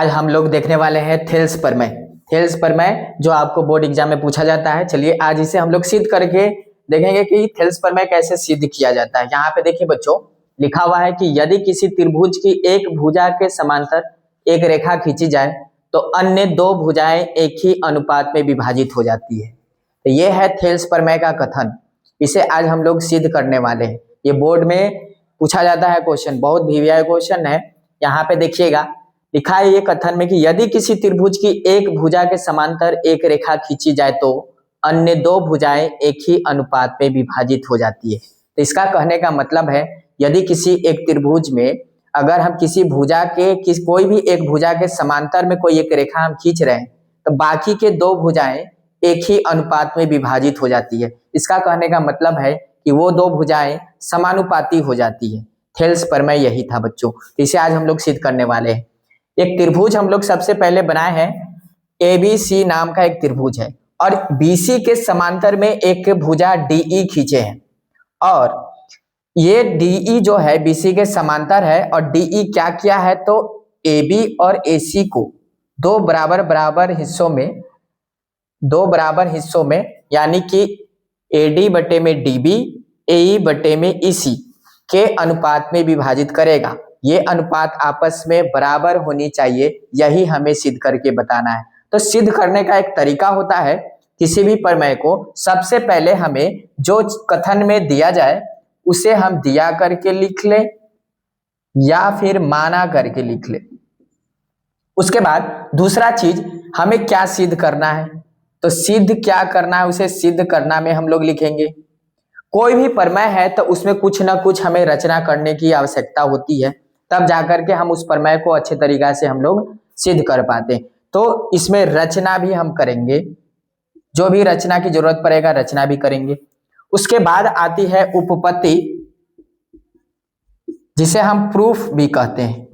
आज हम लोग देखने वाले हैं थेल्स प्रमेय। थेल्स प्रमेय जो आपको बोर्ड एग्जाम में पूछा जाता है। चलिए आज इसे हम लोग सिद्ध करके देखेंगे कि थेल्स प्रमेय कैसे सिद्ध किया जाता है। यहाँ पे देखिए बच्चों, लिखा हुआ है कि यदि किसी त्रिभुज की एक भुजा के समांतर एक रेखा खींची जाए तो अन्य दो भुजाएं एक ही अनुपात में विभाजित हो जाती है। तो ये है थेल्स प्रमेय का कथन। इसे आज हम लोग सिद्ध करने वाले हैं। ये बोर्ड में पूछा जाता है क्वेश्चन, बहुत वीवीआई क्वेश्चन है। यहाँ पे देखिएगा, लिखा है ये कथन में कि यदि किसी त्रिभुज की एक भुजा के समांतर एक रेखा खींची जाए तो अन्य दो भुजाएं एक ही अनुपात में विभाजित हो जाती है। तो इसका कहने का मतलब है, यदि किसी एक त्रिभुज में अगर हम किसी भुजा के कोई भी एक भुजा के समांतर में कोई एक रेखा हम खींच रहे हैं तो बाकी के दो भुजाएं एक ही अनुपात में विभाजित हो जाती है। इसका कहने का मतलब है कि वो दो भुजाएं समानुपाती हो जाती है। थेल्स प्रमेय यही था बच्चों। इसे आज हम लोग सिद्ध करने वाले हैं। एक त्रिभुज हम लोग सबसे पहले बनाए हैं। एबीसी नाम का एक त्रिभुज है और बीसी के समांतर में एक भुजा डीई खींचे हैं और ये डीई जो है बीसी के समांतर है और डीई क्या किया है तो एबी और एसी को दो बराबर हिस्सों में यानी कि एडी बटे में डीबी एई बटे में ईसी के अनुपात में विभाजित करेगा। ये अनुपात आपस में बराबर होनी चाहिए, यही हमें सिद्ध करके बताना है। तो सिद्ध करने का एक तरीका होता है, किसी भी प्रमेय को सबसे पहले हमें जो कथन में दिया जाए उसे हम दिया करके लिख ले या फिर माना करके लिख ले। उसके बाद दूसरा चीज हमें क्या सिद्ध करना है, तो सिद्ध क्या करना है उसे सिद्ध करना में हम लोग लिखेंगे। कोई भी प्रमेय है तो उसमें कुछ ना कुछ हमें रचना करने की आवश्यकता होती है, तब जाकर के हम उस प्रमेय को अच्छे तरीका से हम लोग सिद्ध कर पाते हैं। तो इसमें रचना भी हम करेंगे, जो भी रचना की जरूरत पड़ेगा रचना भी करेंगे। उसके बाद आती है उपपत्ति, जिसे हम प्रूफ भी कहते हैं।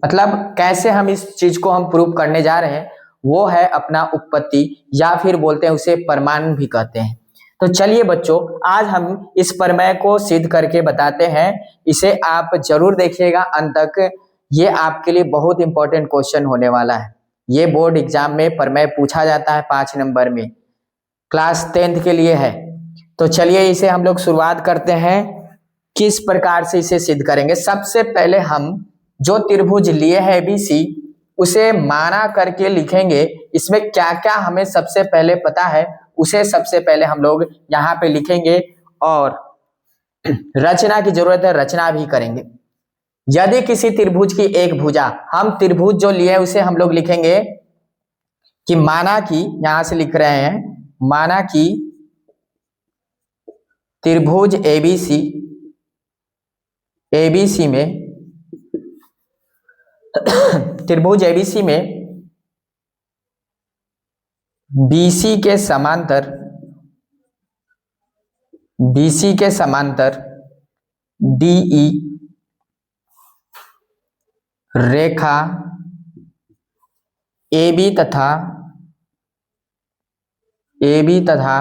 मतलब कैसे हम इस चीज को हम प्रूफ करने जा रहे हैं वो है अपना उपपत्ति, या फिर बोलते हैं उसे प्रमाण भी कहते हैं। तो चलिए बच्चों, आज हम इस प्रमेय को सिद्ध करके बताते हैं। इसे आप जरूर देखिएगा अंत तक, ये आपके लिए बहुत इंपॉर्टेंट क्वेश्चन होने वाला है। ये बोर्ड एग्जाम में प्रमेय पूछा जाता है 5 नंबर में, क्लास 10th के लिए है। तो चलिए इसे हम लोग शुरुआत करते हैं। किस प्रकार से इसे सिद्ध करेंगे। सबसे पहले हम जो त्रिभुज लिए है एबीसी उसे माना करके लिखेंगे। इसमें क्या क्या हमें सबसे पहले पता है उसे सबसे पहले हम लोग यहाँ पे लिखेंगे और रचना की जरूरत है, रचना भी करेंगे। यदि किसी त्रिभुज की एक भुजा, हम त्रिभुज जो लिए उसे हम लोग लिखेंगे कि माना कि, यहां से लिख रहे हैं, माना कि त्रिभुज एबीसी में त्रिभुज एबीसी में बीसी के समांतर डीई रेखा एबी तथा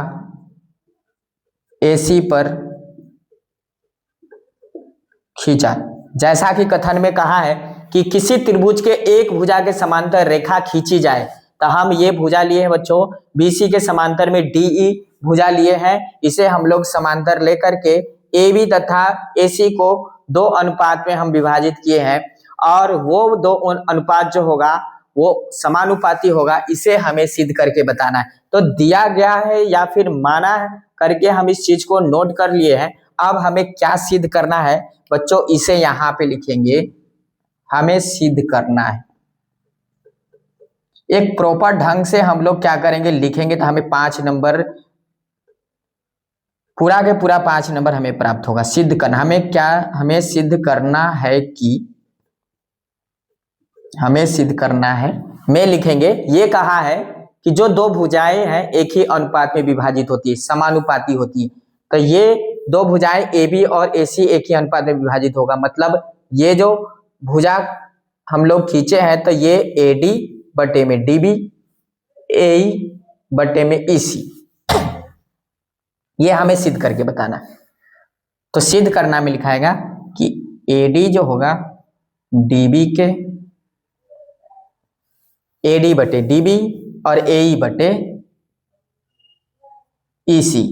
एसी पर खींचा। जैसा कि कथन में कहा है कि किसी त्रिभुज के एक भुजा के समांतर रेखा खींची जाए, तो हम ये भुजा लिए हैं बच्चों, बीसी के समांतर में डीई भुजा लिए हैं। इसे हम लोग समांतर लेकर के एबी तथा एसी को दो अनुपात में हम विभाजित किए हैं और वो दो अनुपात जो होगा वो समानुपाती होगा। इसे हमें सिद्ध करके बताना है। तो दिया गया है या फिर माना करके हम इस चीज को नोट कर लिए हैं। अब हमें क्या सिद्ध करना है बच्चों, इसे यहाँ पे लिखेंगे। हमें सिद्ध करना है एक प्रॉपर ढंग से हम लोग क्या करेंगे, लिखेंगे तो हमें 5 नंबर, पूरा के पूरा 5 नंबर हमें प्राप्त होगा। सिद्ध करना हमें क्या, हमें सिद्ध करना है कि, हमें सिद्ध करना है में लिखेंगे। ये कहा है कि जो दो भुजाएं हैं एक ही अनुपात में विभाजित होती है, समानुपाती होती है। तो ये दो भुजाएं AB और AC एक ही अनुपात में विभाजित होगा। मतलब ये जो भुजा हम लोग खींचे हैं तो ये AD बटे में DB, AE बटे में EC, ये हमें सिद्ध करके बताना है। तो सिद्ध करना में लिखाएगा कि AD जो होगा DB के AD बटे DB और AE बटे EC,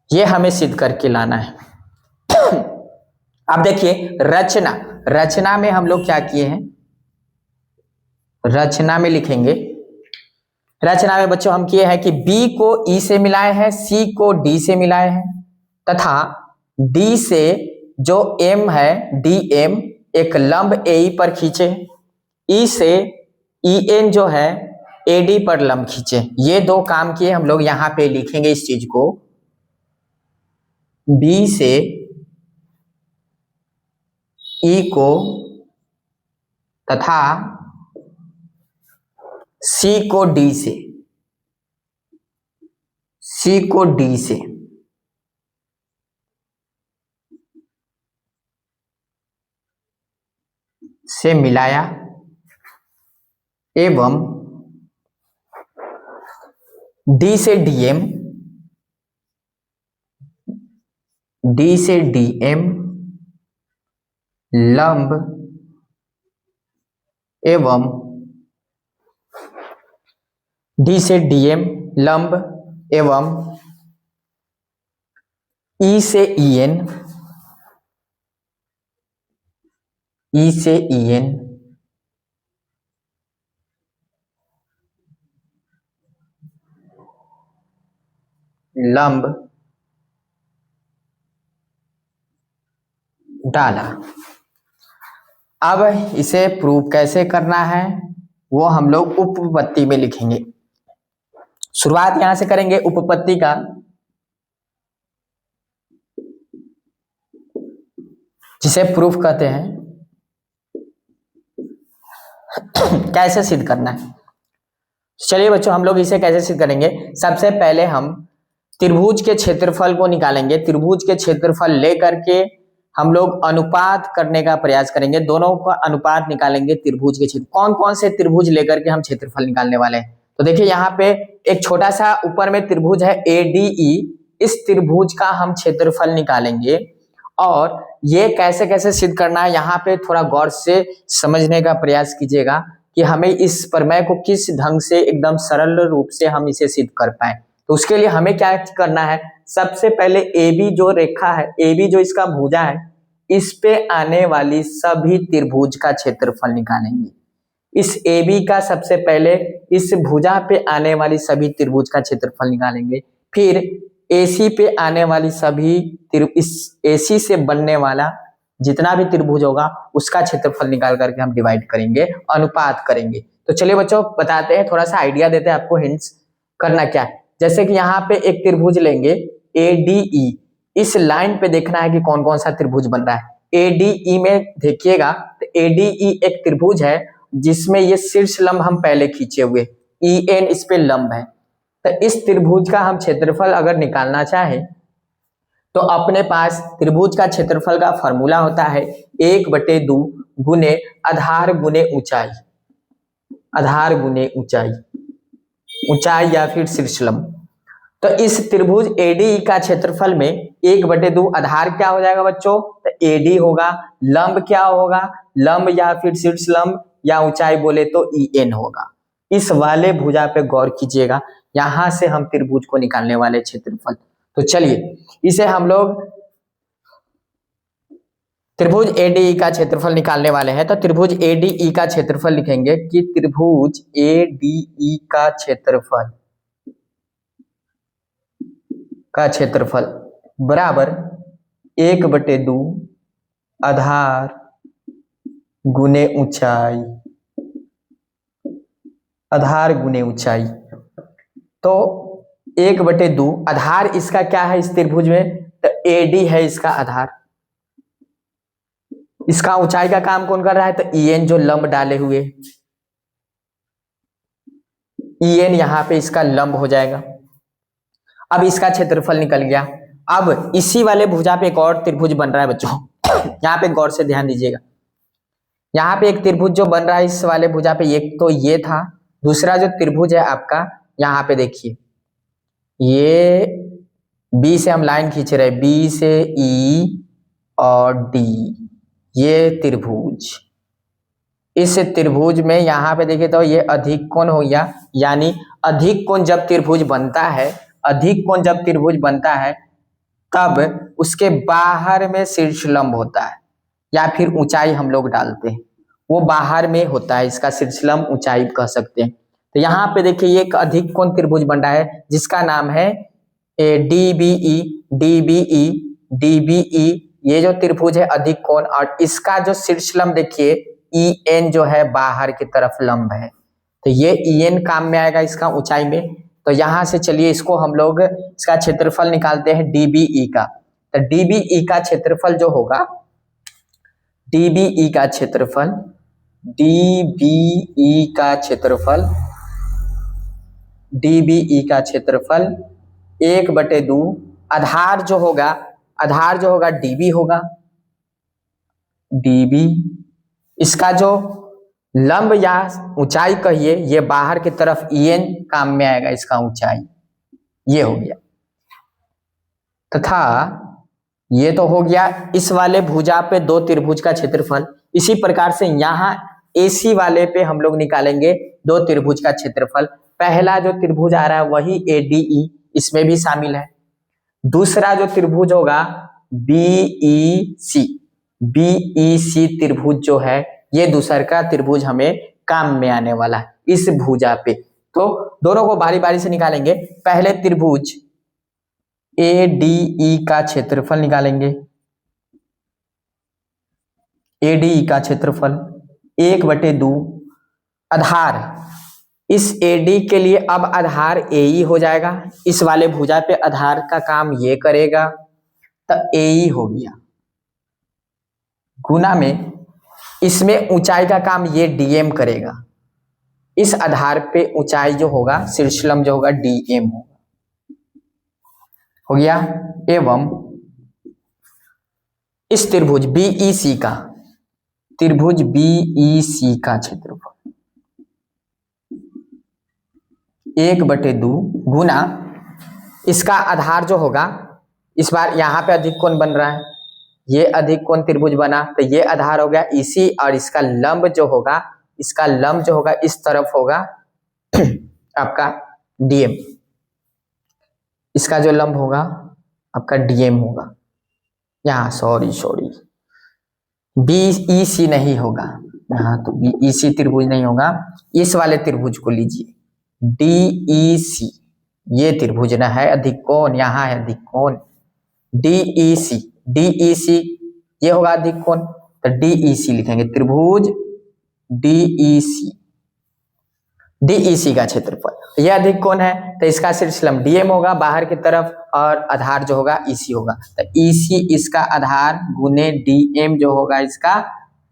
ये हमें सिद्ध करके लाना है। अब देखिए रचना में हम लोग क्या किए हैं, रचना में लिखेंगे, रचना में बच्चों हम किए हैं कि B को E से मिलाए हैं, C को D से मिलाए हैं तथा D से जो M है DM एक लंब AE पर खींचे, E से EN जो है AD पर लंब खींचे। ये दो काम किए हम लोग, यहां पे लिखेंगे इस चीज को, B से E को तथा C को D से मिलाया एवं D से DM लंब एवं D से DM लंब एवं E से EN लंब डाला। अब इसे प्रूव कैसे करना है वो हम लोग उपपत्ति में लिखेंगे। शुरुआत यहां से करेंगे उपपत्ति का। जिसे प्रूफ कहते हैं, कैसे सिद्ध करना है। चलिए बच्चों हम लोग इसे कैसे सिद्ध करेंगे। सबसे पहले हम त्रिभुज के क्षेत्रफल को निकालेंगे। त्रिभुज के क्षेत्रफल लेकर के हम लोग अनुपात करने का प्रयास करेंगे, दोनों का अनुपात निकालेंगे त्रिभुज के क्षेत्र। कौन कौन से त्रिभुज लेकर के हम क्षेत्रफल निकालने वाले हैं, तो देखिए यहाँ पे एक छोटा सा ऊपर में त्रिभुज है ADE, इस त्रिभुज का हम क्षेत्रफल निकालेंगे। और ये कैसे कैसे सिद्ध करना है यहाँ पे थोड़ा गौर से समझने का प्रयास कीजिएगा कि हमें इस प्रमेय को किस ढंग से एकदम सरल रूप से हम इसे सिद्ध कर पाए। तो उसके लिए हमें क्या करना है, सबसे पहले AB जो रेखा है, AB जो इसका भुजा है, इस पे आने वाली सभी त्रिभुज का क्षेत्रफल निकालेंगे। इस AB का सबसे पहले इस भुजा पे आने वाली सभी त्रिभुज का क्षेत्रफल निकालेंगे। फिर AC पे आने वाली सभी इस AC से बनने वाला जितना भी त्रिभुज होगा उसका क्षेत्रफल निकाल करके हम डिवाइड करेंगे, अनुपात करेंगे। तो चलिए बच्चों बताते हैं, थोड़ा सा आइडिया देते हैं आपको, हिंट्स करना क्या है। जैसे कि यहाँ पे एक त्रिभुज लेंगे ADE, इस लाइन पे देखना है कि कौन कौन सा त्रिभुज बन रहा है। ADE में देखिएगा तो ADE एक त्रिभुज है जिसमें ये शीर्ष लंब हम पहले खींचे हुए, EN इस पे लंब है। तो इस त्रिभुज का हम क्षेत्रफल अगर निकालना चाहें तो अपने पास त्रिभुज का क्षेत्रफल का फॉर्मूला होता है 1/2 गुने आधार गुने ऊंचाई, आधार गुने ऊंचाई, ऊंचाई या फिर शीर्ष लंब। तो इस त्रिभुज ADE का क्षेत्रफल में 1/2 आधार क्या हो जाएगा बच्चों, तो AD होगा, लंब क्या होगा, लंब या फिर शीर्ष लंब या ऊंचाई बोले तो EN होगा। इस वाले भुजा पे गौर कीजिएगा, यहां से हम त्रिभुज को निकालने वाले क्षेत्रफल। तो चलिए इसे हम लोग त्रिभुज ADE का क्षेत्रफल निकालने वाले हैं। तो त्रिभुज ADE का क्षेत्रफल लिखेंगे कि त्रिभुज ADE का क्षेत्रफल बराबर 1/2 आधार गुने ऊंचाई, आधार गुने ऊंचाई। तो 1/2 आधार इसका क्या है इस त्रिभुज में, तो AD है इसका आधार। इसका ऊंचाई का काम कौन कर रहा है, तो EN जो लंब डाले हुए, EN यहां पे इसका लंब हो जाएगा। अब इसका क्षेत्रफल निकल गया। अब इसी वाले भुजा पे एक और त्रिभुज बन रहा है बच्चों, यहाँ पे गौर से ध्यान दीजिएगा। यहाँ पे एक त्रिभुज जो बन रहा है इस वाले भुजा पे, एक तो ये था, दूसरा जो त्रिभुज है आपका यहाँ पे देखिए, ये B से हम लाइन खींच रहे हैं, B से E और D, ये त्रिभुज इस त्रिभुज में यहाँ पे देखिए तो ये अधिक कोण हो गया, यानी अधिक कोण जब त्रिभुज बनता है, अधिक कोण जब त्रिभुज बनता है तब उसके बाहर में शीर्षलंब होता है, या फिर ऊंचाई हम लोग डालते हैं, वो बाहर में होता है, इसका शीर्षलंब ऊंचाई कह सकते हैं। तो यहाँ पे देखिए ये एक अधिक कोण त्रिभुज बन रहा है जिसका नाम है डीबीई। डीबीई डीबीई ये जो त्रिभुज है अधिक कोण, और इसका जो शीर्षलंब देखिए EN जो है बाहर की तरफ लंब है, तो ये EN काम में आएगा इसका ऊंचाई में। तो यहां से चलिए इसको हम लोग इसका क्षेत्रफल निकालते हैं डीबीई का। तो डीबीई का क्षेत्रफल जो होगा, डीबीई का क्षेत्रफल, डीबीई का क्षेत्रफल, डीबीई का क्षेत्रफल 1/2 आधार जो होगा, आधार जो होगा डीबी होगा, डीबी। इसका जो लंब या ऊंचाई कहिए ये बाहर की तरफ EN काम में आएगा, इसका ऊंचाई ये हो गया। तथा ये तो हो गया इस वाले भुजा पे दो त्रिभुज का क्षेत्रफल। इसी प्रकार से यहाँ AC वाले पे हम लोग निकालेंगे दो त्रिभुज का क्षेत्रफल। पहला जो त्रिभुज आ रहा है वही ADE, इसमें भी शामिल है। दूसरा जो त्रिभुज होगा BEC, BEC त्रिभुज जो है ये दूसरा का त्रिभुज हमें काम में आने वाला है इस भुजा पे। तो दोनों को बारी बारी से निकालेंगे। पहले त्रिभुज ADE का क्षेत्रफल निकालेंगे। ADE का क्षेत्रफल 1/2 आधार, इस AD के लिए अब आधार AE हो जाएगा, इस वाले भुजा पे आधार का काम ये करेगा तो AE हो गया, गुना में इसमें ऊंचाई का काम ये DM करेगा, इस आधार पे ऊंचाई जो होगा शीर्षलंब जो होगा DM होगा, हो गया। एवं इस त्रिभुज BEC का, त्रिभुज BEC का क्षेत्रफल 1/2 गुना इसका आधार जो होगा, इस बार यहाँ पे अधिक कोण बन रहा है, ये अधिक कोण त्रिभुज बना तो ये आधार हो गया EC, और इसका लंब जो होगा, इसका लंब जो होगा इस तरफ होगा आपका DM, इसका जो लंब होगा आपका DM होगा। यहाँ सॉरी BEC नहीं होगा, यहाँ तो BEC त्रिभुज नहीं होगा, इस वाले त्रिभुज को लीजिए DEC, ये त्रिभुज ना है अधिक कोण, यहाँ है अधिक कोण DEC, DEC ये होगा अधिक कोण, तो DEC लिखेंगे त्रिभुज DEC का क्षेत्रफल, ये अधिक कोण है तो इसका शीर्षलंब DM होगा बाहर की तरफ, और आधार जो होगा EC होगा, तो EC इसका आधार गुने DM जो होगा इसका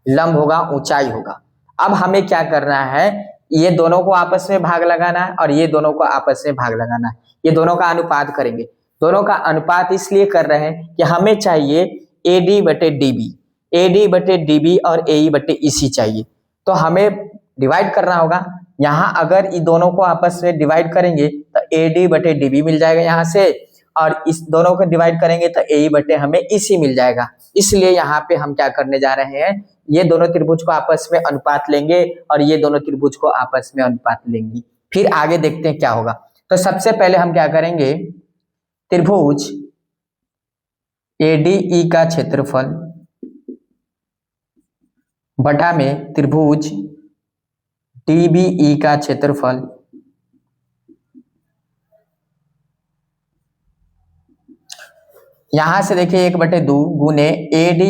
लंब होगा, ऊंचाई होगा। अब हमें क्या करना है, ये दोनों को आपस में भाग लगाना है और ये दोनों को आपस में भाग लगाना है, ये दोनों का अनुपात करेंगे। दोनों का अनुपात इसलिए कर रहे हैं कि हमें चाहिए AD/DB, AD/DB और AE/EC चाहिए, तो हमें डिवाइड करना होगा। यहाँ अगर ये दोनों को आपस में डिवाइड करेंगे तो AD/DB मिल जाएगा यहाँ से, और इस दोनों को डिवाइड करेंगे तो AE/ हमें EC मिल जाएगा। इसलिए यहाँ पे हम क्या करने जा रहे हैं, ये दोनों त्रिभुज को आपस में अनुपात लेंगे और ये दोनों त्रिभुज को आपस में अनुपात लेंगे, फिर आगे देखते हैं क्या होगा। तो सबसे पहले हम क्या करेंगे, त्रिभुज ADE का क्षेत्रफल बटा में त्रिभुज DBE का क्षेत्रफल यहां से देखिए 1/2 गुने AD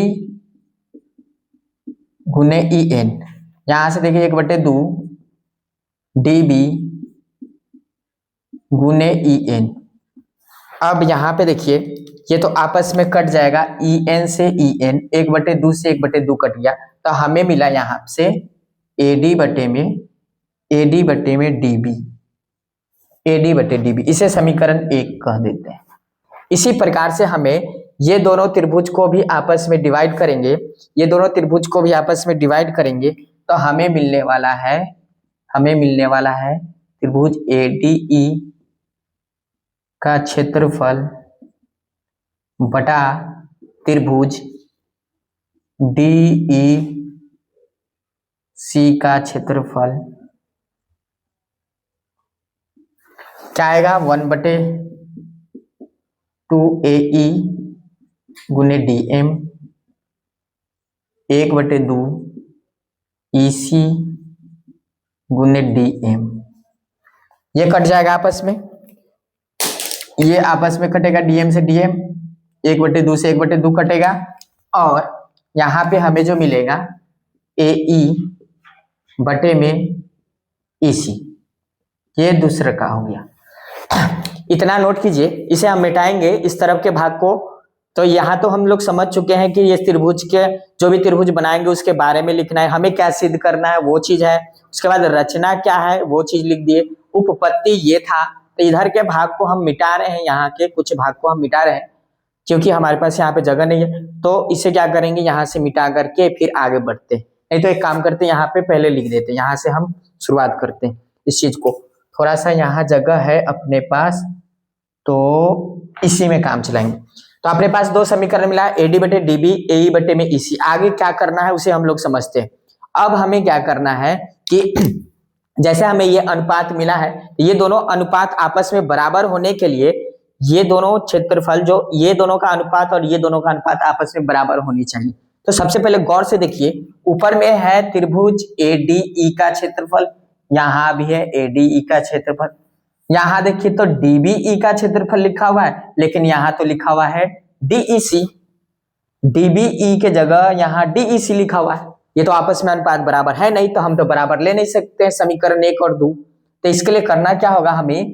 गुने EN, यहां से देखिए 1/2 DB गुने EN। अब यहाँ पे देखिए ये तो आपस में कट जाएगा, EN से EN 1/2 से 1/2 कट गया, तो हमें मिला यहाँ से AD/DB, AD/DB, इसे समीकरण 1 कह देते हैं। इसी प्रकार से हमें ये दोनों त्रिभुज को भी आपस में डिवाइड करेंगे, ये दोनों त्रिभुज को भी आपस में डिवाइड करेंगे तो हमें मिलने वाला है त्रिभुज ADE का क्षेत्रफल बटा त्रिभुज DEC सी का क्षेत्रफल क्या आएगा 1/2 AE गुने DM 1/2 EC गुने DM। ये कट जाएगा आपस में, ये आपस में कटेगा DM से DM, 1/2 से 1/2 कटेगा और यहाँ पे हमें जो मिलेगा AE बटे में EC, ये दूसरा का हो गया। इतना नोट कीजिए, इसे हम मिटाएंगे इस तरफ के भाग को। तो यहाँ तो हम लोग समझ चुके हैं कि ये त्रिभुज के जो भी त्रिभुज बनाएंगे उसके बारे में लिखना है, हमें क्या सिद्ध करना है वो चीज है। उसके बाद रचना क्या है वो चीज लिख दिए, उपपत्ति ये था। तो इधर के भाग को हम मिटा रहे हैं, यहाँ के कुछ भाग को हम मिटा रहे हैं क्योंकि हमारे पास यहाँ पे जगह नहीं है। तो इसे क्या करेंगे, यहाँ से मिटा करके फिर आगे बढ़ते हैं। नहीं तो एक काम करते हैं, यहाँ पे पहले लिख देते हैं, यहाँ से हम शुरुआत करते हैं इस चीज को। थोड़ा सा यहाँ जगह है अपने पास तो इसी में काम चलाएंगे। तो अपने पास दो समीकरण मिला, AD बटे DB AE बटे में EC। आगे क्या करना है उसे हम लोग समझते हैं। अब हमें क्या करना है कि जैसे हमें ये अनुपात मिला है, ये दोनों अनुपात आपस में बराबर होने के लिए ये दोनों क्षेत्रफल, जो ये दोनों का अनुपात और ये दोनों का अनुपात आपस में बराबर होनी चाहिए। तो सबसे पहले गौर से देखिए, ऊपर में है त्रिभुज ADE का क्षेत्रफल, यहाँ भी है ADE का क्षेत्रफल। यहाँ देखिए तो DBE का क्षेत्रफल लिखा हुआ है, लेकिन यहाँ तो लिखा हुआ है DEC। DBE के जगह यहाँ DEC लिखा हुआ है। ये तो आपस में अनुपात बराबर है नहीं, तो हम तो बराबर ले नहीं सकते हैं समीकरण 1 और 2। तो इसके लिए करना क्या होगा, हमें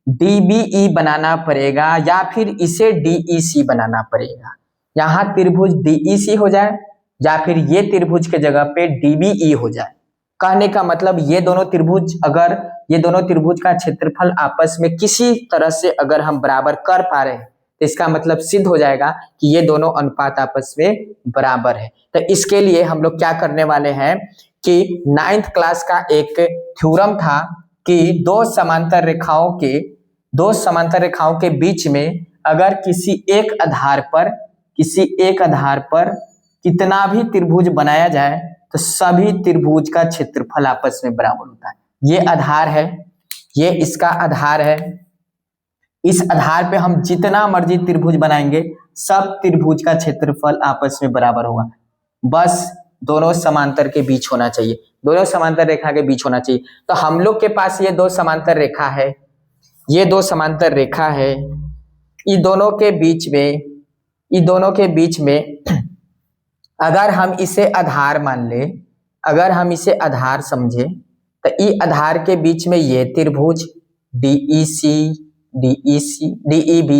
DBE बनाना पड़ेगा या फिर इसे DEC बनाना पड़ेगा। यहाँ त्रिभुज DEC हो जाए या फिर ये त्रिभुज के जगह पे DBE हो जाए। कहने का मतलब ये दोनों त्रिभुज, अगर ये दोनों त्रिभुज का क्षेत्रफल आपस में किसी तरह से अगर हम बराबर कर पा रहे हैं तो इसका मतलब सिद्ध हो जाएगा कि ये दोनों अनुपात आपस में बराबर है। तो इसके लिए हम लोग क्या करने वाले हैं कि 9th क्लास का एक थ्योरम था कि दो समांतर रेखाओं के बीच में अगर किसी एक आधार पर कितना भी त्रिभुज बनाया जाए तो सभी त्रिभुज का क्षेत्रफल आपस में बराबर होता है। ये आधार है, ये इसका आधार है। इस आधार पे हम जितना मर्जी त्रिभुज बनाएंगे सब त्रिभुज का क्षेत्रफल आपस में बराबर होगा। बस दोनों समांतर के बीच होना चाहिए, दोनों समांतर रेखा के बीच होना चाहिए। तो हम लोग के पास ये दो समांतर रेखा है, ये दो समांतर रेखा है। इन दोनों के बीच में अगर हम इसे आधार मान ले, अगर हम इसे आधार समझे तो इस आधार के बीच में ये त्रिभुज DEC DEB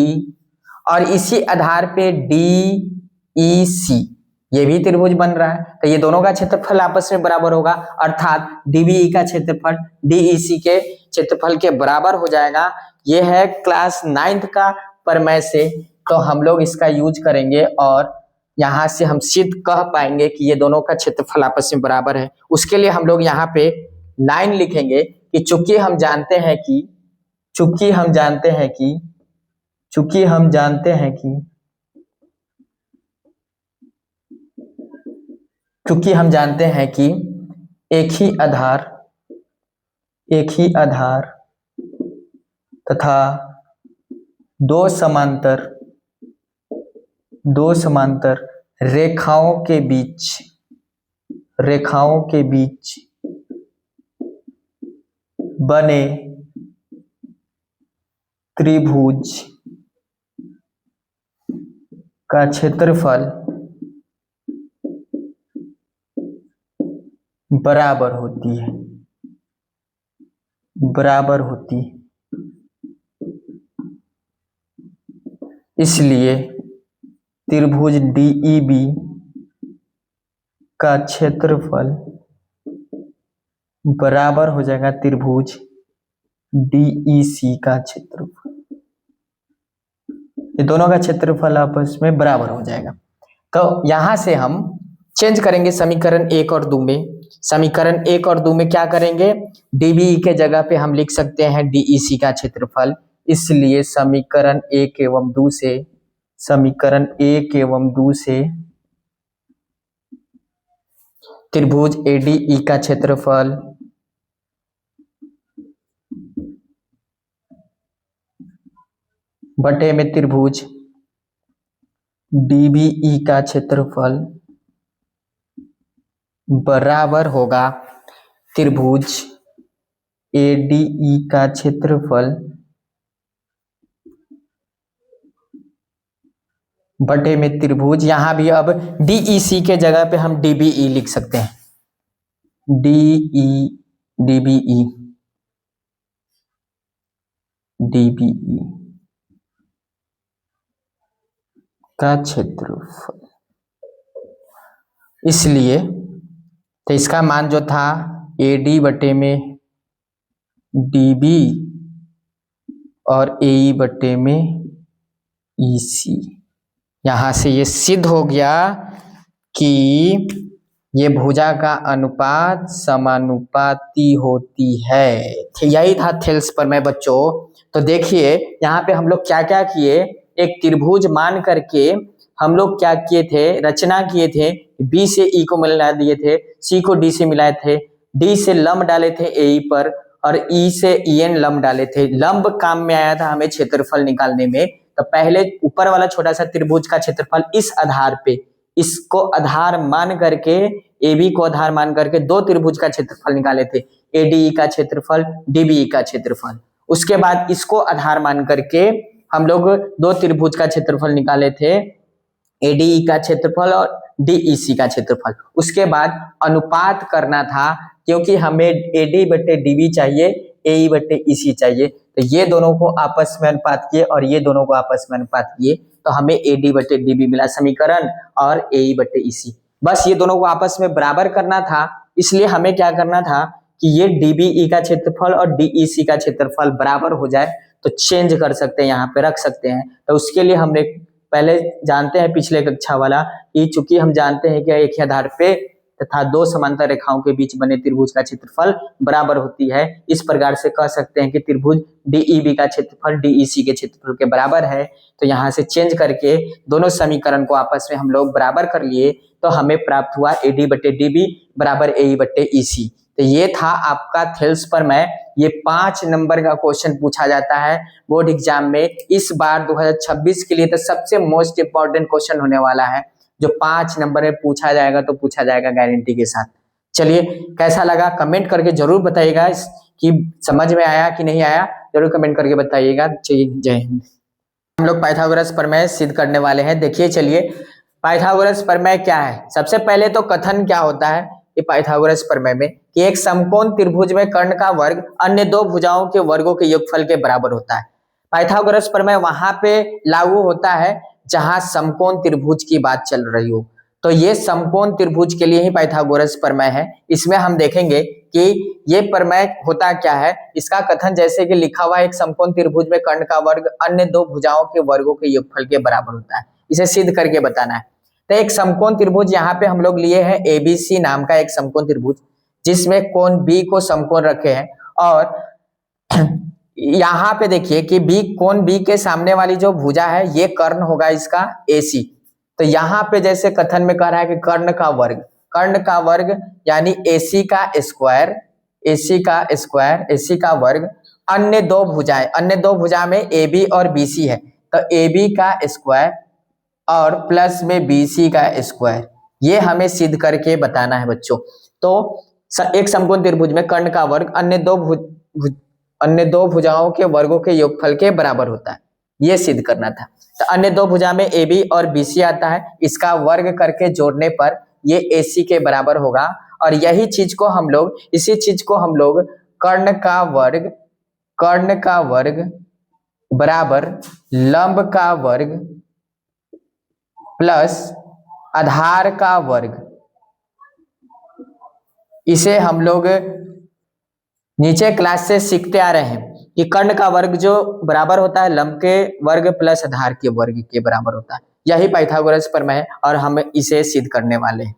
और इसी आधार पे DEC ये भी त्रिभुज बन रहा है। तो ये दोनों का क्षेत्रफल आपस में बराबर होगा, अर्थात DBE का क्षेत्रफल DEC के क्षेत्रफल के बराबर हो जाएगा। ये है क्लास 9th का प्रमेय से, तो हम लोग इसका यूज करेंगे और यहाँ से हम सिद्ध कह पाएंगे कि ये दोनों का क्षेत्रफल आपस में बराबर है। उसके लिए हम लोग यहाँ पे लाइन लिखेंगे कि चूंकि हम जानते हैं कि एक ही आधार तथा दो समांतर रेखाओं के बीच बने त्रिभुज का क्षेत्रफल बराबर होती है। इसलिए त्रिभुज DEB का क्षेत्रफल बराबर हो जाएगा त्रिभुज DEC का क्षेत्रफल। ये दोनों का क्षेत्रफल आपस में बराबर हो जाएगा। तो यहां से हम चेंज करेंगे समीकरण 1 और 2 में। समीकरण 1 और 2 में क्या करेंगे, DBE के जगह पे हम लिख सकते हैं DEC का क्षेत्रफल। इसलिए समीकरण 1 एवं 2 से त्रिभुज ADE का क्षेत्रफल बटे में त्रिभुज DBE का क्षेत्रफल बराबर होगा त्रिभुज ADE का क्षेत्रफल बटे में त्रिभुज, यहां भी अब DEC के जगह पे हम DBE लिख सकते हैं, DBE का क्षेत्रफल। इसलिए तो इसका मान जो था AD बटे में DB और AE बटे में EC। यहां से ये सिद्ध हो गया कि ये भुजा का अनुपात समानुपाती होती है। यही था थेल्स प्रमेय बच्चों। तो देखिए यहाँ पे हम लोग क्या क्या किए, एक त्रिभुज मान करके हम लोग क्या किए थे, रचना किए थे, B से E को मिला दिए थे, C को D से मिलाए थे, D से लंब डाले थे AE पर और E से EN लंब डाले थे। लंब काम में आया था हमें क्षेत्रफल निकालने में। तो पहले ऊपर वाला छोटा सा त्रिभुज का क्षेत्रफल इस आधार पे, इसको आधार मान करके, AB को आधार मान करके दो त्रिभुज का क्षेत्रफल निकाले थे, ADE का क्षेत्रफल, DBE का क्षेत्रफल। उसके बाद इसको आधार मान करके हम लोग दो त्रिभुज का क्षेत्रफल निकाले थे, ADE का क्षेत्रफल और DEC का क्षेत्रफल। उसके बाद अनुपात करना था, क्योंकि हमें AD बटे DB चाहिए, AE बटे EC चाहिए। तो ये दोनों को आपस में अनुपात किए और ये दोनों को आपस में अनुपात किए, तो हमें AD बटे DB मिला समीकरण और AE बटे EC। बस ये दोनों को आपस में बराबर करना था। इसलिए हमें क्या करना था कि ये DBE का क्षेत्रफल और DEC का क्षेत्रफल बराबर हो जाए तो चेंज कर सकते हैं, यहाँ पे रख सकते हैं। तो उसके लिए हमने पहले जानते हैं पिछले कक्षा वाला कि चूंकि हम जानते हैं कि एक ही आधार पे तथा दो समांतर रेखाओं के बीच बने त्रिभुज का क्षेत्रफल बराबर होती है, इस प्रकार से कह सकते हैं कि त्रिभुज DEB का क्षेत्रफल DEC के क्षेत्रफल के बराबर है। तो यहाँ से चेंज करके दोनों समीकरण को आपस में हम लोग बराबर कर लिए, तो हमें प्राप्त हुआ AD बटे DB बराबर AE बटे EC। तो ये था आपका थेल्स प्रमेय। ये 5 नंबर का क्वेश्चन पूछा जाता है बोर्ड एग्जाम में इस बार 2026 के लिए। तो सबसे मोस्ट इंपॉर्टेंट क्वेश्चन होने वाला है जो 5 नंबर में पूछा जाएगा, तो पूछा जाएगा गारंटी के साथ। चलिए कैसा लगा कमेंट करके जरूर बताइएगा कि समझ में आया कि नहीं आया, जरूर कमेंट करके बताइएगा। चलिए जय हिंद। हम लोग पाइथागोरस प्रमेय सिद्ध करने वाले हैं। देखिए चलिए पाइथागोरस प्रमेय क्या है। सबसे पहले तो कथन क्या होता है ये पाइथागोरस प्रमेय में कि एक समकोण त्रिभुज में कर्ण का वर्ग अन्य दो भुजाओं के वर्गों के योगफल के बराबर होता है। पाइथागोरस प्रमेय वहां पे लागू होता है जहां समकोण त्रिभुज की बात चल रही हो। तो ये समकोण त्रिभुज के लिए ही पाइथागोरस प्रमेय है। इसमें हम देखेंगे कि ये प्रमेय होता क्या है। इसका कथन जैसे कि लिखा हुआ है, एक समकोण त्रिभुज में कर्ण का वर्ग अन्य दो भुजाओं के वर्गों के योगफल के बराबर होता है। इसे सिद्ध करके बताना है। तो एक समकोण त्रिभुज यहाँ पे हम लोग लिए हैं ABC नाम का एक समकोण त्रिभुज, जिसमें कोण B को समकोण रखे हैं। और यहाँ पे देखिए कि कोण B के सामने वाली जो भुजा है ये कर्ण होगा इसका AC। तो यहाँ पे जैसे कथन में कह रहा है कि कर्ण का वर्ग यानी AC का स्क्वायर, AC का वर्ग अन्य दो भुजा में AB और BC है, तो AB का स्क्वायर और प्लस में BC का स्क्वायर, ये हमें सिद्ध करके बताना है बच्चों। तो एक समकोण त्रिभुज में कर्ण का वर्ग अन्य दो भुजाओं के वर्गों के योगफल के बराबर होता है, ये सिद्ध करना था। तो अन्य दो भुजा में AB और BC आता है, इसका वर्ग करके जोड़ने पर ये AC के बराबर होगा। और इसी चीज को हम लोग कर्ण का वर्ग बराबर लंब का वर्ग प्लस आधार का वर्ग, इसे हम लोग नीचे क्लास से सीखते आ रहे हैं कि कर्ण का वर्ग जो बराबर होता है लंब के वर्ग प्लस आधार के वर्ग के बराबर होता है। यही पाइथागोरस प्रमेय है और हम इसे सिद्ध करने वाले हैं।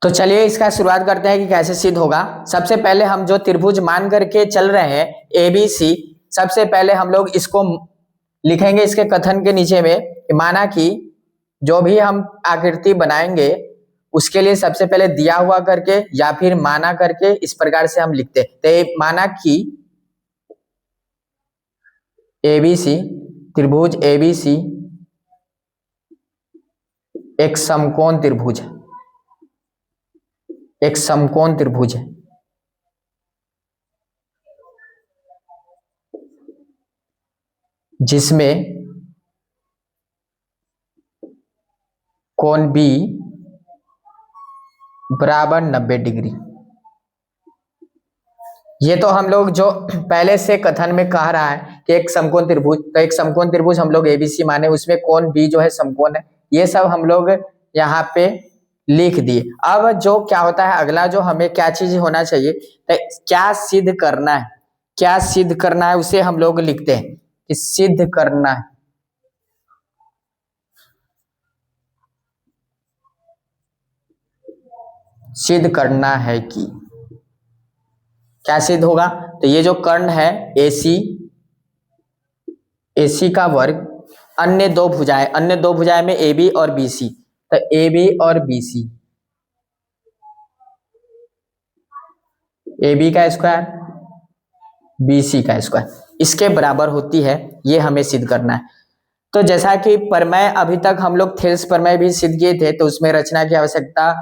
तो चलिए इसका शुरुआत करते हैं कि कैसे सिद्ध होगा। सबसे पहले हम जो त्रिभुज मान करके चल रहे हैं ABC, सबसे पहले हम लोग इसको लिखेंगे इसके कथन के नीचे में, माना कि जो भी हम आकृति बनाएंगे उसके लिए सबसे पहले दिया हुआ करके या फिर माना करके इस प्रकार से हम लिखते हैं। तो माना कि एबीसी त्रिभुज एबीसी एक समकोण त्रिभुज है, एक समकोण त्रिभुज है जिसमें कोण बी बराबर 90 डिग्री। ये तो हम लोग जो पहले से कथन में कह रहा है कि एक समकोण त्रिभुज, तो एक समकोण त्रिभुज हम लोग एबीसी माने, उसमें कोण बी जो है समकोण है, ये सब हम लोग यहाँ पे लिख दिए। अब जो क्या होता है अगला, जो हमें क्या चीज होना चाहिए, तो क्या सिद्ध करना है, क्या सिद्ध करना है उसे हम लोग लिखते हैं कि सिद्ध करना है। सिद्ध करना है कि क्या सिद्ध होगा, तो ये जो कर्ण है AC, AC का वर्ग अन्य दो भुजाएं, अन्य दो भुजाएं में AB और BC, तो AB और BC, AB का स्क्वायर BC का स्क्वायर इसके बराबर होती है, ये हमें सिद्ध करना है। तो जैसा कि प्रमेय अभी तक हम लोग थेल्स प्रमेय भी सिद्ध किए थे, तो उसमें रचना की आवश्यकता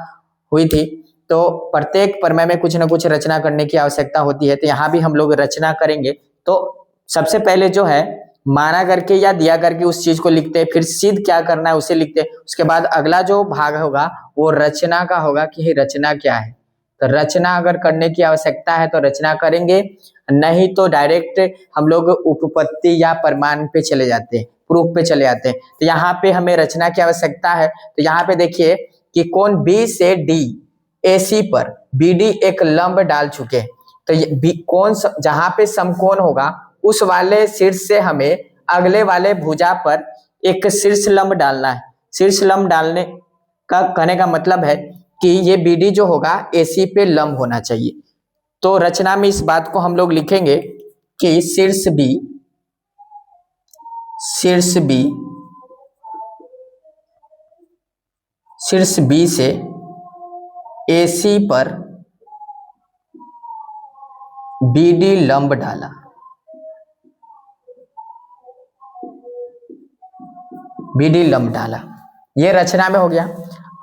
हुई थी, तो प्रत्येक प्रमेय में कुछ ना कुछ रचना करने की आवश्यकता होती है, तो यहाँ भी हम लोग रचना करेंगे। तो सबसे पहले जो है माना करके या दिया करके उस चीज को लिखते हैं, फिर सिद्ध क्या करना है उसे लिखते हैं, उसके बाद अगला जो भाग होगा वो रचना का होगा कि रचना क्या है। तो रचना अगर करने की आवश्यकता है तो रचना करेंगे, नहीं तो डायरेक्ट हम लोग उपपत्ति या प्रमाण पे चले जाते हैं, प्रूफ पे चले जाते हैं। तो यहाँ पे हमें रचना की आवश्यकता है। तो यहाँ पे देखिए कि कोण बी से डी AC पर BD एक लंब डाल चुके हैं, तो कोण जहां पे समकोण होगा उस वाले शीर्ष से हमें अगले वाले भुजा पर एक शीर्ष लंब डालना है। शीर्ष लंब डालने का कहने का मतलब है कि ये BD जो होगा AC पे लंब होना चाहिए। तो रचना में इस बात को हम लोग लिखेंगे कि शीर्ष B से AC पर BD लंब डाला, BD लंब डाला, ये रचना में हो गया।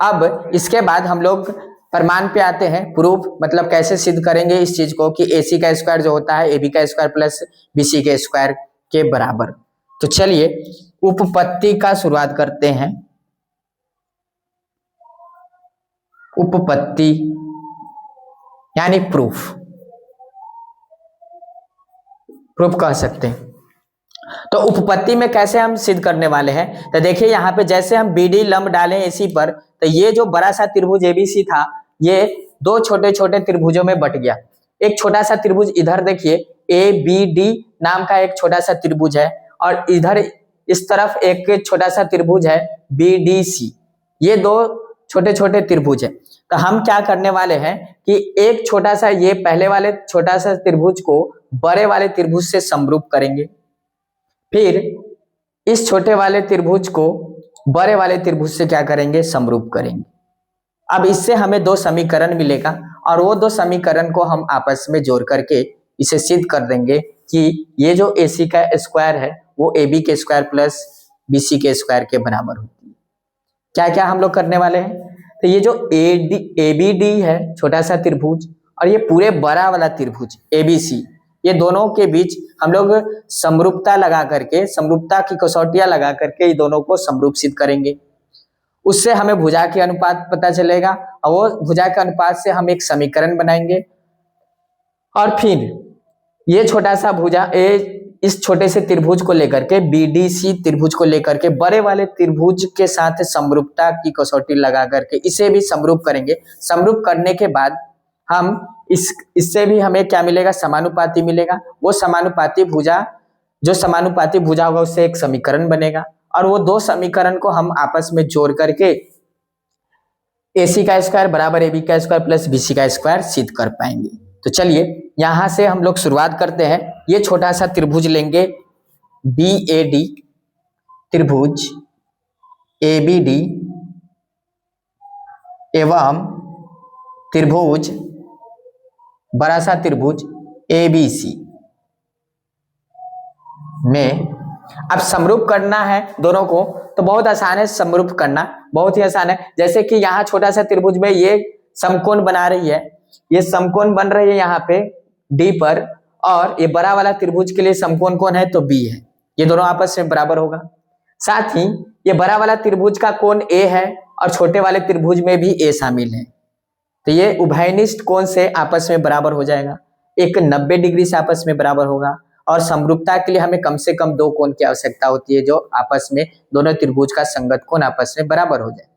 अब इसके बाद हम लोग प्रमाण पे आते हैं, प्रूफ मतलब कैसे सिद्ध करेंगे इस चीज को कि AC का स्क्वायर जो होता है AB का स्क्वायर प्लस BC के स्क्वायर के बराबर। तो चलिए उपपत्ति का शुरुआत करते हैं। उपपत्ति यानी प्रूफ कह सकते हैं। तो उपपत्ति में कैसे हम सिद्ध करने वाले हैं, तो देखिए यहाँ पे जैसे हम BD लंब डालें AC पर, तो ये जो बड़ा सा त्रिभुज ABC था ये दो छोटे छोटे त्रिभुजों में बट गया। एक छोटा सा त्रिभुज इधर देखिए ABD नाम का एक छोटा सा त्रिभुज है, और इधर इस तरफ एक छोटा सा त्रिभुज है BDC, ये दो छोटे छोटे त्रिभुज है। तो हम क्या करने वाले हैं कि एक छोटा सा ये पहले वाले छोटा सा त्रिभुज को बड़े वाले त्रिभुज से समरूप करेंगे, फिर इस छोटे वाले त्रिभुज को बड़े वाले त्रिभुज से क्या करेंगे, समरूप करेंगे। अब इससे हमें दो समीकरण मिलेगा, और वो दो समीकरण को हम आपस में जोड़ करके इसे सिद्ध कर देंगे कि ये जो AC का स्क्वायर है वो AB के स्क्वायर प्लस BC के स्क्वायर के बराबर होती है। क्या क्या हम लोग करने वाले हैं, तो ये जो ABD है छोटा सा त्रिभुज, और ये पूरे बड़ा वाला त्रिभुज ABC, ये दोनों के बीच हम लोग समरूपता लगा करके, समरूपता की कसौटियां लगा करके ये दोनों को समरूप सिद्ध करेंगे। उससे हमें भुजा के अनुपात पता चलेगा, और वो भुजा के अनुपात से हम एक समीकरण बनाएंगे, और फिर ये छोटा सा भुजा इस छोटे से त्रिभुज को लेकर के BDC त्रिभुज को लेकर के बड़े वाले त्रिभुज के साथ समरूपता की कसौटी लगा करके इसे भी समरूप करेंगे। समरूप करने के बाद हम इससे भी हमें क्या मिलेगा, समानुपाती मिलेगा। वो समानुपाती भुजा, जो समानुपाती भुजा होगा उससे एक समीकरण बनेगा, और वो दो समीकरण को हम आपस में जोड़ करके AC का स्क्वायर बराबर AB का स्क्वायर प्लस BC का स्क्वायर सिद्ध कर पाएंगे। तो चलिए यहां से हम लोग शुरुआत करते हैं। ये छोटा सा त्रिभुज लेंगे BAD त्रिभुज, ABD एवं त्रिभुज, बड़ा सा त्रिभुज ABC में अब समरूप करना है दोनों को, तो बहुत आसान है समरूप करना, बहुत ही आसान है। जैसे कि यहाँ छोटा सा त्रिभुज में ये समकोण बना रही है, ये समकोण बन रही है यहाँ पे D पर, और ये बड़ा वाला त्रिभुज के लिए समकोण कौन है तो B है, ये दोनों आपस में बराबर होगा। साथ ही ये बड़ा वाला त्रिभुज का कोण A है और छोटे वाले त्रिभुज में भी A शामिल है, तो ये उभयनिष्ठ कोण से आपस में बराबर हो जाएगा, एक 90 डिग्री से आपस में बराबर होगा। और समरूपता के लिए हमें कम से कम दो कोण की आवश्यकता होती है जो आपस में दोनों त्रिभुज का संगत कोण आपस में बराबर हो जाए,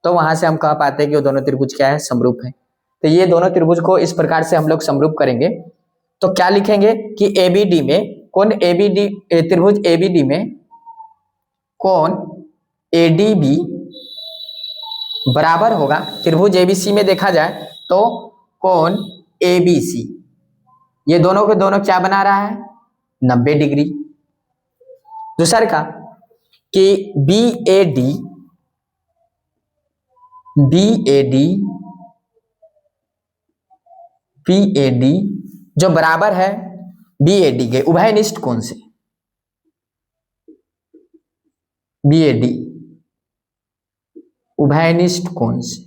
तो वहां से हम कह पाते हैं कि वो दोनों त्रिभुज क्या है, समरूप है। तो ये दोनों त्रिभुज को इस प्रकार से हम लोग समरूप करेंगे, तो क्या लिखेंगे कि ABD में कोण ABD, त्रिभुज ABD में कोण ADB बराबर होगा, त्रिभुज ABC में देखा जाए तो कोण ABC, ये दोनों के दोनों क्या बना रहा है, 90 डिग्री। दूसरा का कि BAD जो बराबर है BAD के उभयनिष्ठ कोण से, BAD उभयनिष्ठ कोण से,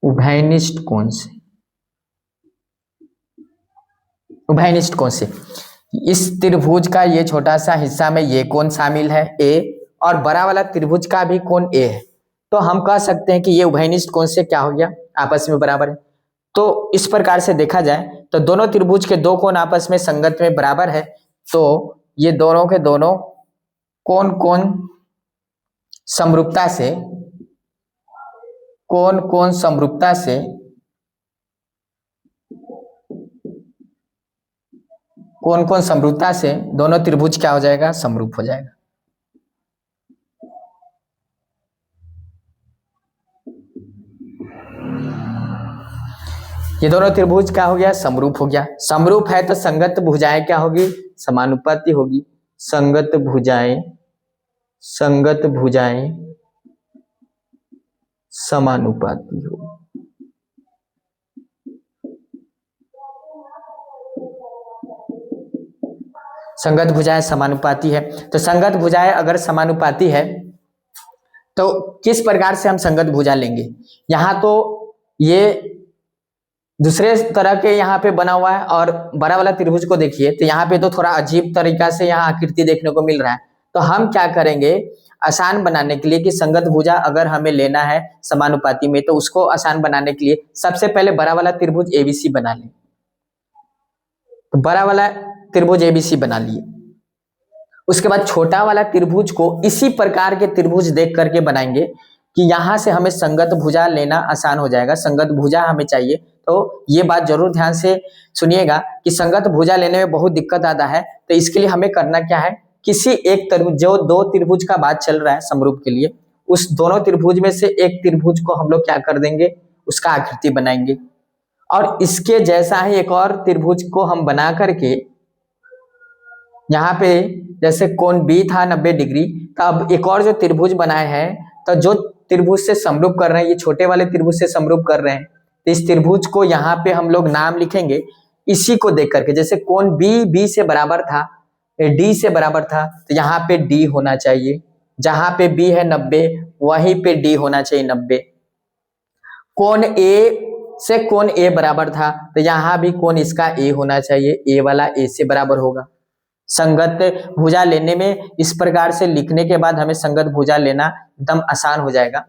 उभयनिष्ठ कोण से, उभयनिष्ठ कोण से इस त्रिभुज का ये छोटा सा हिस्सा में ये कोण शामिल है A, और बड़ा वाला त्रिभुज का भी कोण A है, तो हम कह सकते हैं कि ये उभयनिष्ठ कोण से क्या हो गया, आपस में बराबर है। तो इस प्रकार से देखा जाए तो दोनों त्रिभुज के दो कोण आपस में संगत में बराबर है, तो ये दोनों के दोनों कोण समरूपता से, कोण समरूपता से कोण समरूपता से दोनों त्रिभुज क्या हो जाएगा, समरूप हो जाएगा। ये दोनों त्रिभुज क्या हो गया, समरूप हो गया। समरूप है तो संगत भुजाएं क्या होगी, समानुपाती होगी। संगत भुजाएं समानुपाती होगी। संगत भुजाएं समानुपाती है, तो संगत भुजाएं अगर समानुपाती है तो किस प्रकार से हम संगत भुजा लेंगे, यहाँ तो ये दूसरे तरह के यहाँ पे बना हुआ है, और बड़ा वाला त्रिभुज को देखिए तो यहाँ पे तो थोड़ा अजीब तरीका से यहाँ आकृति देखने को मिल रहा है। तो हम क्या करेंगे, आसान बनाने के लिए कि संगत भुजा अगर हमें लेना है समानुपाती में, तो उसको आसान बनाने के लिए सबसे पहले बड़ा वाला त्रिभुज ABC बना लें। तो बड़ा वाला त्रिभुज ABC बना लिए, उसके बाद छोटा वाला त्रिभुज को इसी प्रकार के त्रिभुज देख करके बनाएंगे कि यहाँ से हमें संगत भुजा लेना आसान हो जाएगा। संगत भुजा हमें चाहिए, तो ये बात जरूर ध्यान से सुनिएगा कि संगत भुजा लेने में बहुत दिक्कत आता है। तो इसके लिए हमें करना क्या है, किसी एक त्रिभुज, जो दो त्रिभुज का बात चल रहा है समरूप के लिए, उस दोनों त्रिभुज में से एक त्रिभुज को हम लोग क्या कर देंगे, उसका आकृति बनाएंगे, और इसके जैसा ही एक और त्रिभुज को हम बना करके यहाँ पे जैसे कोण B था 90 डिग्री, तो अब एक और जो त्रिभुज बनाए हैं, तो जो त्रिभुज से समरूप कर रहे हैं, ये छोटे वाले त्रिभुज से समरूप कर रहे हैं, तो इस त्रिभुज को यहाँ पे हम लोग नाम लिखेंगे इसी को देख करके। जैसे कोण B से बराबर था, D से बराबर था, तो यहाँ पे D होना चाहिए, जहां पे B है 90 वहीं पे D होना चाहिए 90। कोण A से कोण A बराबर था, तो यहाँ भी कोण इसका A होना चाहिए, A वाला A से बराबर होगा। संगत भुजा लेने में इस प्रकार से लिखने के बाद हमें संगत भुजा लेना एकदम आसान हो जाएगा।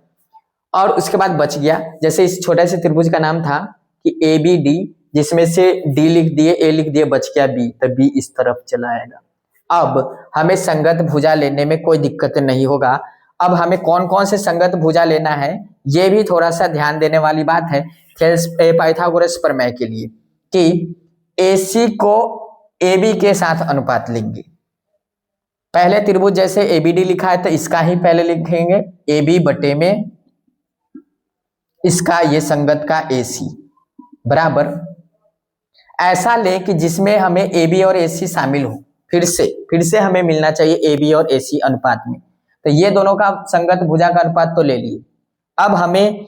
और उसके बाद बच गया, जैसे इस छोटे से त्रिभुज का नाम था कि ABD, जिसमें से D लिख दिए, A लिख दिए, बच गया B, तो B इस तरफ चला आएगा। अब हमें संगत भुजा लेने में कोई दिक्कत नहीं होगा। अब हमें कौन कौन से संगत भुजा लेना है, ये भी थोड़ा सा ध्यान देने वाली बात है पाइथागोरस प्रमेय के लिए, कि AC को AB के साथ अनुपात लेंगे। पहले त्रिभुज जैसे ABD लिखा है तो इसका ही पहले लिखेंगे AB बटे में इसका ये संगत का AC बराबर, ऐसा ले कि जिसमें हमें AB और AC शामिल हो। फिर से हमें मिलना चाहिए AB और AC अनुपात में। तो ये दोनों का संगत भुजा का अनुपात तो ले लिए। अब हमें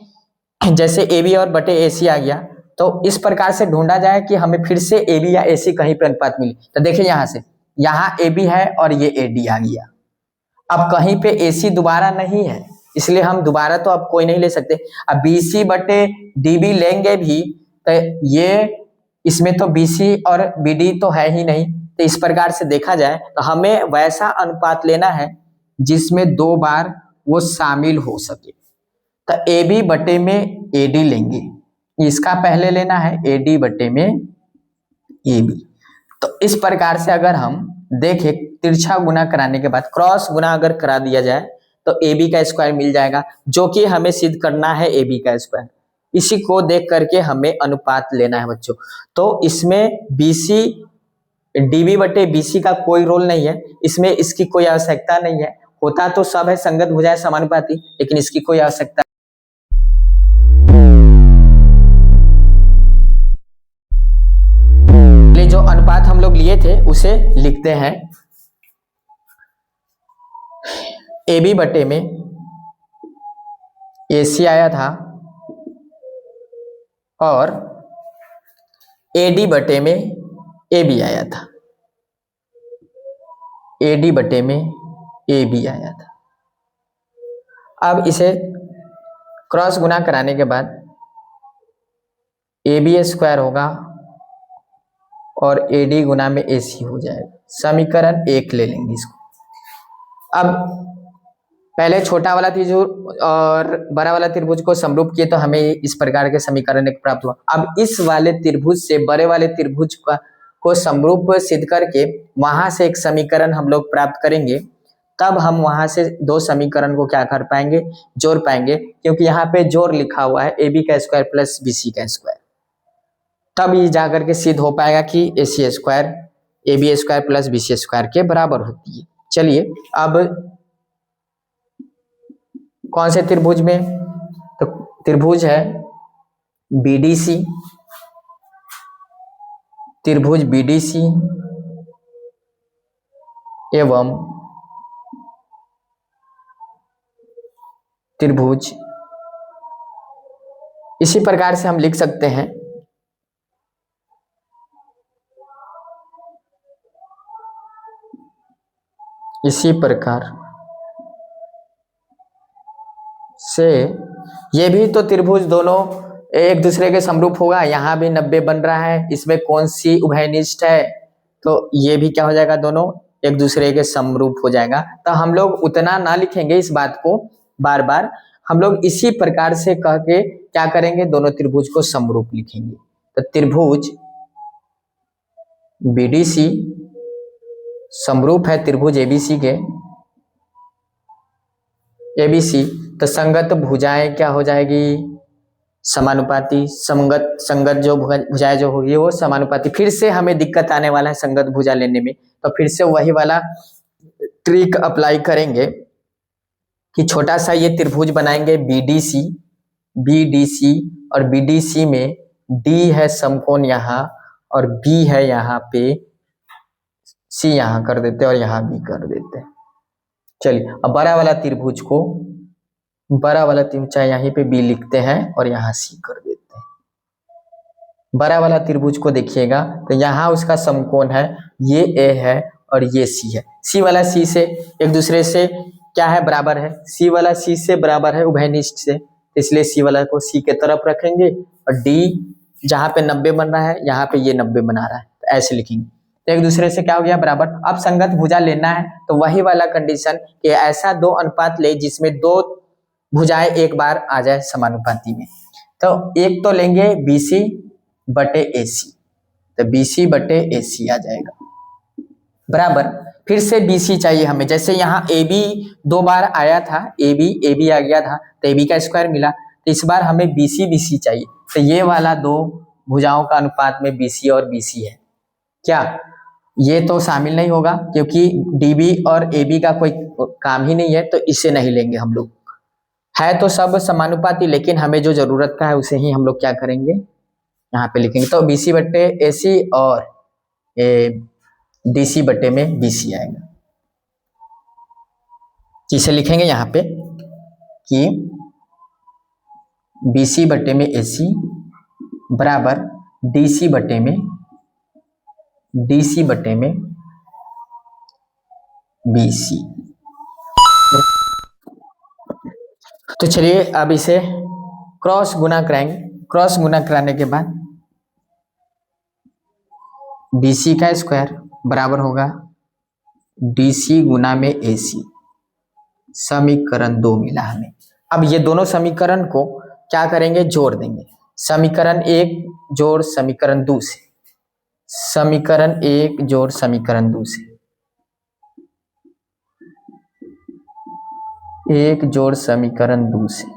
जैसे ए बी और बटे ए सी आ गया, तो इस प्रकार से ढूंढा जाए कि हमें फिर से ए बी या ए सी कहीं पे अनुपात मिले। तो देखिए यहाँ से, यहाँ ए बी है और ये ए डी आ गया। अब कहीं पे ए सी दोबारा नहीं है, इसलिए हम दोबारा तो अब कोई नहीं ले सकते। अब बी सी बटे डी बी लेंगे भी तो ये इसमें तो बी सी और बी डी तो है ही नहीं। तो इस प्रकार से देखा जाए तो हमें वैसा अनुपात लेना है जिसमें 2 बार वो शामिल हो सके। तो ए बी बटे में ए डी लेंगे, इसका पहले लेना है ए डी बटे में ए बी। तो इस प्रकार से अगर हम देखें, तिरछा गुना कराने के बाद क्रॉस गुना अगर करा दिया जाए तो ए बी का स्क्वायर मिल जाएगा, जो कि हमें सिद्ध करना है ए बी का स्क्वायर। इसी को देख करके हमें अनुपात लेना है बच्चों। तो इसमें बी सी डी बी बटे बी सी का कोई रोल नहीं है, इसमें इसकी कोई आवश्यकता नहीं है। होता तो सब है संगत भुजाएं समानुपाती, लेकिन इसकी कोई आवश्यकता। जो अनुपात हम लोग लिए थे उसे लिखते हैं। ए बी बटे में ए सी आया था और ए डी बटे में ए बी आया था। ए डी बटे में ए बी आया था। अब इसे क्रॉस गुना कराने के बाद ए बी स्क्वायर होगा और ए डी गुना में ए सी हो जाएगा। समीकरण 1 ले लेंगे इसको। अब पहले छोटा वाला त्रिभुज और बड़ा वाला त्रिभुज को समरूप किए तो हमें इस प्रकार के समीकरण एक प्राप्त हुआ। अब इस वाले त्रिभुज से बड़े वाले त्रिभुज को समरूप सिद्ध करके वहां से एक समीकरण हम लोग प्राप्त करेंगे, तब हम वहां से 2 समीकरण को क्या कर पाएंगे, जोड़ पाएंगे, क्योंकि यहाँ पे जोड़ लिखा हुआ है ए बी का स्क्वायर प्लस बी सी का स्क्वायर। तब ये जाकर के सिद्ध हो पाएगा कि A C square A B square plus B C square के बराबर होती है। चलिए अब कौन से त्रिभुज में, तो त्रिभुज है बीडीसी, त्रिभुज बीडीसी एवं त्रिभुज, इसी प्रकार से हम लिख सकते हैं इसी प्रकार से ये भी तो त्रिभुज दोनों एक दूसरे के समरूप होगा। यहाँ भी 90 बन रहा है, इसमें कौन सी उभयनिष्ठ है, तो ये भी क्या हो जाएगा, दोनों एक दूसरे के समरूप हो जाएगा। तो हम लोग उतना ना लिखेंगे इस बात को बार बार, हम लोग इसी प्रकार से कह के क्या करेंगे, दोनों त्रिभुज को समरूप लिखेंगे। तो त्रिभुज बीडीसी समरूप है त्रिभुज एबीसी के, एबीसी, तो संगत भुजाएं क्या हो जाएगी, समानुपाती। संगत जो भुजाएं जो होगी वो समानुपाती। फिर से हमें दिक्कत आने वाला है संगत भुजा लेने में, तो फिर से वही वाला ट्रिक अप्लाई करेंगे कि छोटा सा ये त्रिभुज बनाएंगे बीडीसी, बीडीसी और बीडीसी में डी है समकोण यहाँ और बी है यहाँ पे, सी यहाँ कर देते हैं और यहाँ बी कर देते हैं। चलिए अब बड़ा वाला त्रिभुज को, बड़ा वाला त्रिभुज चाहे यहीं पे बी लिखते हैं और यहाँ सी कर देते हैं। बड़ा वाला त्रिभुज को देखिएगा तो यहाँ उसका समकोण है, ये ए है और ये सी है। सी वाला सी से एक दूसरे से क्या है, बराबर है। सी वाला सी से बराबर है उभयनिष्ठ से, इसलिए सी वाला को सी के तरफ रखेंगे और डी जहाँ पे 90 बन रहा है यहाँ पे ये 90 बना रहा है, तो ऐसे लिखेंगे। तो एक दूसरे से क्या हो गया, बराबर। अब संगत भुजा लेना है तो वही वाला कंडीशन कि ऐसा 2 अनुपात ले जिसमें 2 भुजाएं एक बार आ जाए समानुपाती में। तो एक तो लेंगे बीसी बटे एसी, तो बीसी बटे एसी आ जाएगा बराबर। फिर से बीसी चाहिए हमें, जैसे यहाँ ए बी 2 बार आया था, ए बी आ गया था तो ए बी का स्क्वायर मिला, तो इस बार हमें बीसी चाहिए। तो ये वाला 2 भुजाओं का अनुपात में बीसी और बीसी है क्या, ये तो शामिल नहीं होगा क्योंकि डीबी और एबी का कोई काम ही नहीं है, तो इसे नहीं लेंगे हम लोग। है तो सब समानुपाती, लेकिन हमें जो जरूरत का है उसे ही हम लोग क्या करेंगे, यहाँ पे लिखेंगे। तो बीसी बट्टे एसी और डीसी बट्टे में बीसी आएगा। जिसे लिखेंगे यहाँ पे कि BC बटे में AC बराबर DC बटे में BC। तो चलिए अब इसे क्रॉस गुना कराएंगे। क्रॉस गुना कराने के बाद BC का स्क्वायर बराबर होगा DC गुना में AC। समीकरण 2 मिला हमें। अब ये दोनों समीकरण को क्या करेंगे, जोड़ देंगे। समीकरण 1 जोड़ समीकरण 2 से, समीकरण 1 जोड़ समीकरण 2 से, 1 जोड़ समीकरण 2 से,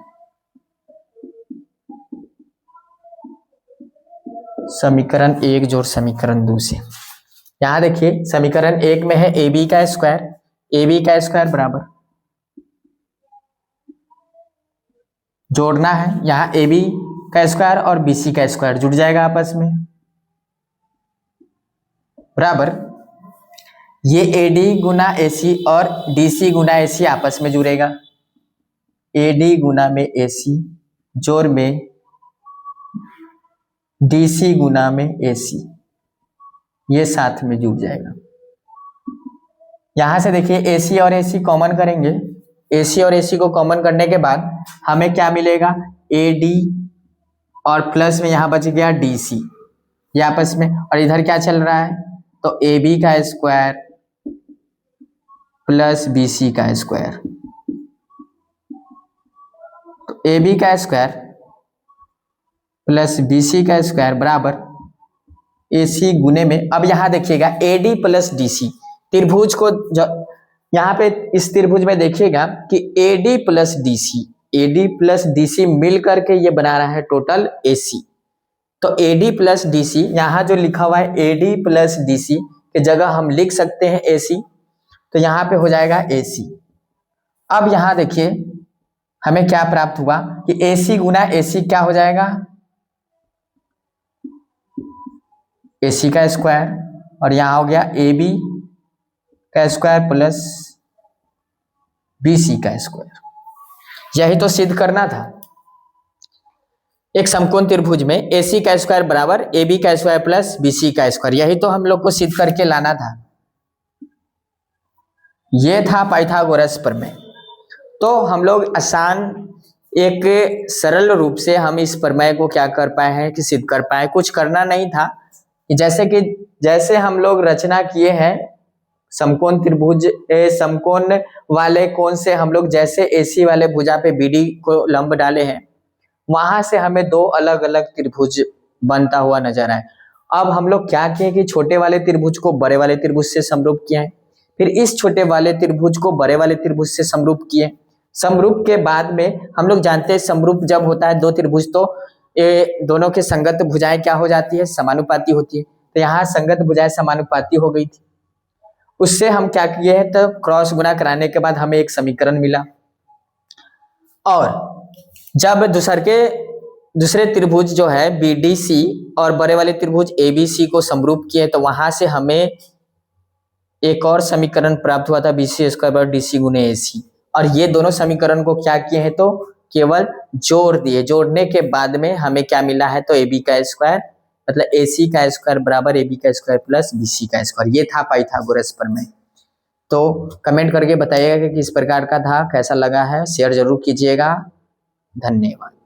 समीकरण 1 जोड़ समीकरण 2 से। यहां देखिए समीकरण 1 में है AB का स्क्वायर बराबर, जोड़ना है यहाँ AB का स्क्वायर और BC का स्क्वायर जुड़ जाएगा आपस में, बराबर ये AD गुना AC और DC गुना AC आपस में जुड़ेगा। AD गुना में AC जोड़ में DC गुना में AC, ये साथ में जुड़ जाएगा। यहां से देखिए AC और AC कॉमन करेंगे। AC और AC को कॉमन करने के बाद हमें क्या मिलेगा, AD और प्लस में यहां बच गया DC, ये आपस में। और इधर क्या चल रहा है, तो AB का स्क्वायर प्लस BC का स्क्वायर, तो AB का स्क्वायर प्लस BC का स्क्वायर बराबर AC गुने में। अब यहां देखिएगा AD प्लस DC त्रिभुज को यहाँ पे इस त्रिभुज में देखिएगा कि AD प्लस DC मिल करके ये बना रहा है टोटल AC। तो AD प्लस DC यहाँ जो लिखा हुआ है AD प्लस DC के जगह हम लिख सकते हैं AC, तो यहाँ पे हो जाएगा AC। अब यहाँ देखिए हमें क्या प्राप्त हुआ कि AC गुना AC क्या हो जाएगा, AC का स्क्वायर, और यहाँ हो गया AB का स्क्वायर प्लस BC का स्क्वायर। यही तो सिद्ध करना था। एक समकोण त्रिभुज में AC का स्क्वायर बराबर AB का स्क्वायर प्लस BC का स्क्वायर, यही तो हम लोग को सिद्ध करके लाना था। ये था पाइथागोरस प्रमेय। तो हम लोग आसान एक सरल रूप से हम इस प्रमेय को क्या कर पाए हैं कि सिद्ध कर पाए। कुछ करना नहीं था, जैसे हम लोग रचना किए हैं समकोण त्रिभुज, समकोण वाले कोण से हम लोग जैसे AC वाले भुजा पे BD को लंब डाले हैं, वहां से हमें दो अलग अलग त्रिभुज बनता हुआ नजर आए। अब हम लोग क्या किए कि छोटे वाले त्रिभुज को बड़े वाले त्रिभुज से समरूप किए, फिर इस छोटे वाले त्रिभुज को बड़े वाले त्रिभुज से समरूप किए। समरूप के बाद में हम लोग जानते हैं समरूप जब होता है दो त्रिभुज, तो दोनों के संगत भुजाएं क्या हो जाती है, समानुपाती होती है। तो यहाँ संगत भुजाएं समानुपाती हो गई थी। उससे हम क्या किए हैं, तो क्रॉस गुना कराने के बाद हमें एक समीकरण मिला। और जब दूसरे त्रिभुज जो है BDC और बड़े वाले त्रिभुज ABC को समरूप किए, तो वहां से हमें एक और समीकरण प्राप्त हुआ था BC स्क्वायर बराबर DC गुने AC। और ये दोनों समीकरण को क्या किए हैं, तो केवल जोड़ दिए। जोड़ने के बाद में हमें क्या मिला है, तो AB का स्क्वायर मतलब AC का स्क्वायर बराबर AB का स्क्वायर प्लस BC का स्क्वायर। ये था पाइथागोरस प्रमेय। तो कमेंट करके बताइएगा कि किस प्रकार का था, कैसा लगा है, शेयर जरूर कीजिएगा। धन्यवाद।